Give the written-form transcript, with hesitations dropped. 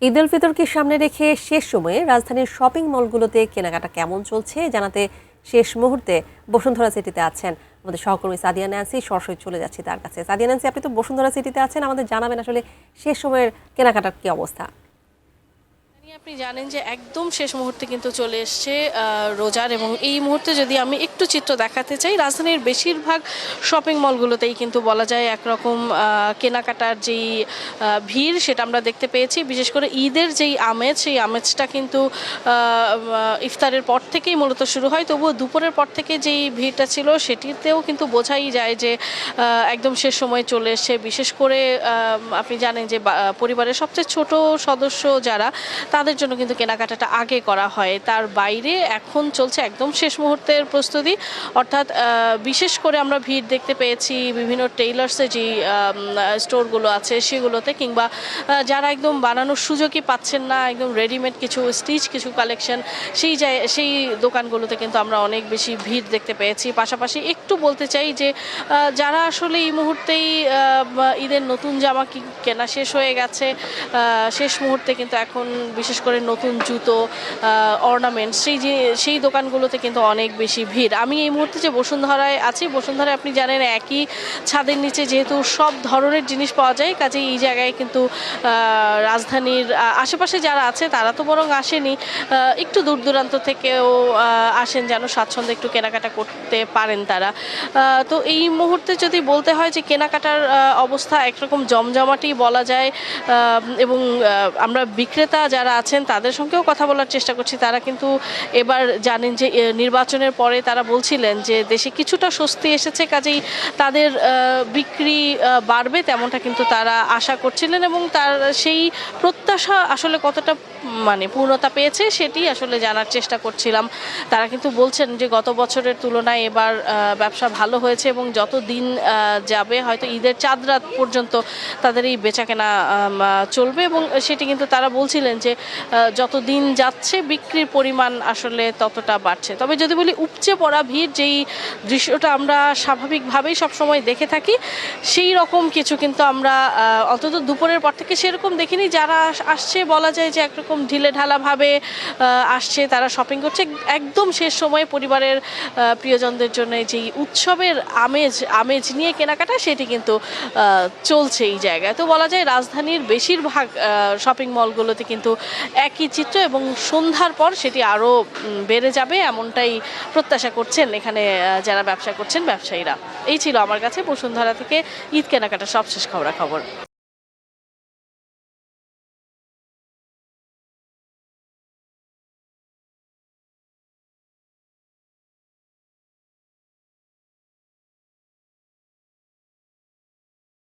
ঈদ উল ফিতরকে সামনে রেখে শেষ সময়ে রাজধানীর শপিং মলগুলোতে কেনাকাটা কেমন চলছে জানাতে শেষ মুহূর্তে বসুন্ধরা সিটিতে আছেন আমাদের সহকর্মী সাদিয়া ন্যান্সি। সরাসরি চলে যাচ্ছি তার কাছে। সাদিয়া ন্যান্সি, আপনি তো বসুন্ধরা সিটিতে আছেন, আমাদের জানাবেন আসলে শেষ সময়ের কেনাকাটার কি অবস্থা। আপনি জানেন যে একদম শেষ মুহূর্তে কিন্তু চলে এসছে রোজার, এবং এই মুহূর্তে যদি আমি একটু চিত্র দেখাতে চাই, রাজধানীর বেশিরভাগ শপিং মলগুলোতেই কিন্তু বলা যায় একরকম কেনাকাটার যেই ভিড় সেটা আমরা দেখতে পেয়েছি। বিশেষ করে ঈদের যেই আমেজ, সেই আমেজটা কিন্তু ইফতারের পর থেকেই মূলত শুরু হয়। তবুও দুপুরের পর থেকে যেই ভিড়টা ছিল সেটিতেও কিন্তু বোঝাই যায় যে একদম শেষ সময় চলে এসছে। বিশেষ করে আপনি জানেন যে পরিবারের সবচেয়ে ছোট সদস্য যারা, তাদের জন্য কিন্তু কেনাকাটাটা আগে করা হয়। তার বাইরে এখন চলছে একদম শেষ মুহূর্তের প্রস্তুতি, অর্থাৎ বিশেষ করে আমরা ভিড় দেখতে পেয়েছি বিভিন্ন টেইলার্সে যে স্টোরগুলো আছে সেগুলোতে, কিংবা যারা একদম বানানোর সুযোগই পাচ্ছেন না, একদম রেডিমেড কিছু স্টিচ কিছু কালেকশন, সেই দোকানগুলোতে কিন্তু আমরা অনেক বেশি ভিড় দেখতে পেয়েছি। পাশাপাশি একটু বলতে চাই যে যারা আসলে এই মুহূর্তেই ঈদের নতুন জামা কেনা শেষ হয়ে গেছে, শেষ মুহূর্তে কিন্তু এখন বিশেষ করে নতুন জুতো, অর্নামেন্টস, সেই দোকানগুলোতে কিন্তু অনেক বেশি ভিড়। আমি এই মুহূর্তে যে বসুন্ধরায় আছি, বসুন্ধরায় আপনি জানেন একই ছাদের নিচে যেহেতু সব ধরনের জিনিস পাওয়া যায়, কাজেই এই জায়গায় কিন্তু রাজধানীর আশেপাশে যারা আছে তারা তো বরং আসেনি, একটু দূর দূরান্ত থেকেও আসেন যেন স্বাচ্ছন্দ্যে একটু কেনাকাটা করতে পারেন তারা। তো এই মুহূর্তে যদি বলতে হয় যে কেনাকাটার অবস্থা একরকম জমজমাটি বলা যায়, এবং আমরা বিক্রেতা যারা আছেন তাদের সঙ্গেও কথা বলার চেষ্টা করছি। তারা কিন্তু এবার জানেন যে নির্বাচনের পরে তারা বলছিলেন যে দেশে কিছুটা স্বস্তি এসেছে, কাজেই তাদের বিক্রি বাড়বে তেমনটা কিন্তু তারা আশা করছিলেন, এবং তার সেই প্রত্যাশা আসলে কতটা পূর্ণতা পেয়েছে সেটি আসলে জানার চেষ্টা করছিলাম। তারা কিন্তু বলছেন যে গত বছরের তুলনায় এবার ব্যবসা ভালো হয়েছে, এবং যত দিন যাবে হয়তো ঈদের চাঁদ রাত পর্যন্ত তাদের এই বেচাকেনা চলবে, এবং সেটি কিন্তু তারা বলছিলেন যে যত দিন যাচ্ছে বিক্রির পরিমাণ আসলে ততটা বাড়ছে। তবে যদি বলি উপচে পড়া ভিড়, যেই দৃশ্যটা আমরা স্বাভাবিকভাবেই সবসময় দেখে থাকি, সেই রকম কিছু কিন্তু আমরা অন্তত দুপুরের পর থেকে সেরকম দেখিনি। যারা আসছে বলা যায় যে একরকম ঢিলে ঢালাভাবে আসছে, তারা শপিং করছে। একদম শেষ সময়ে পরিবারের প্রিয়জনদের জন্য যেই উৎসবের আমেজ নিয়ে কেনাকাটা, সেটি কিন্তু চলছে এই জায়গায়। তো বলা যায় রাজধানীর বেশিরভাগ শপিং মলগুলোতে কিন্তু একই চিত্র, এবং সন্ধ্যার পর সেটি আরও বেড়ে যাবে এমনটাই প্রত্যাশা করছেন এখানে যারা ব্যবসা করছেন ব্যবসায়ীরা। এই ছিল আমার কাছে বসুন্ধরা থেকে ঈদ কেনাকাটা সবশেষ খবরাখবর।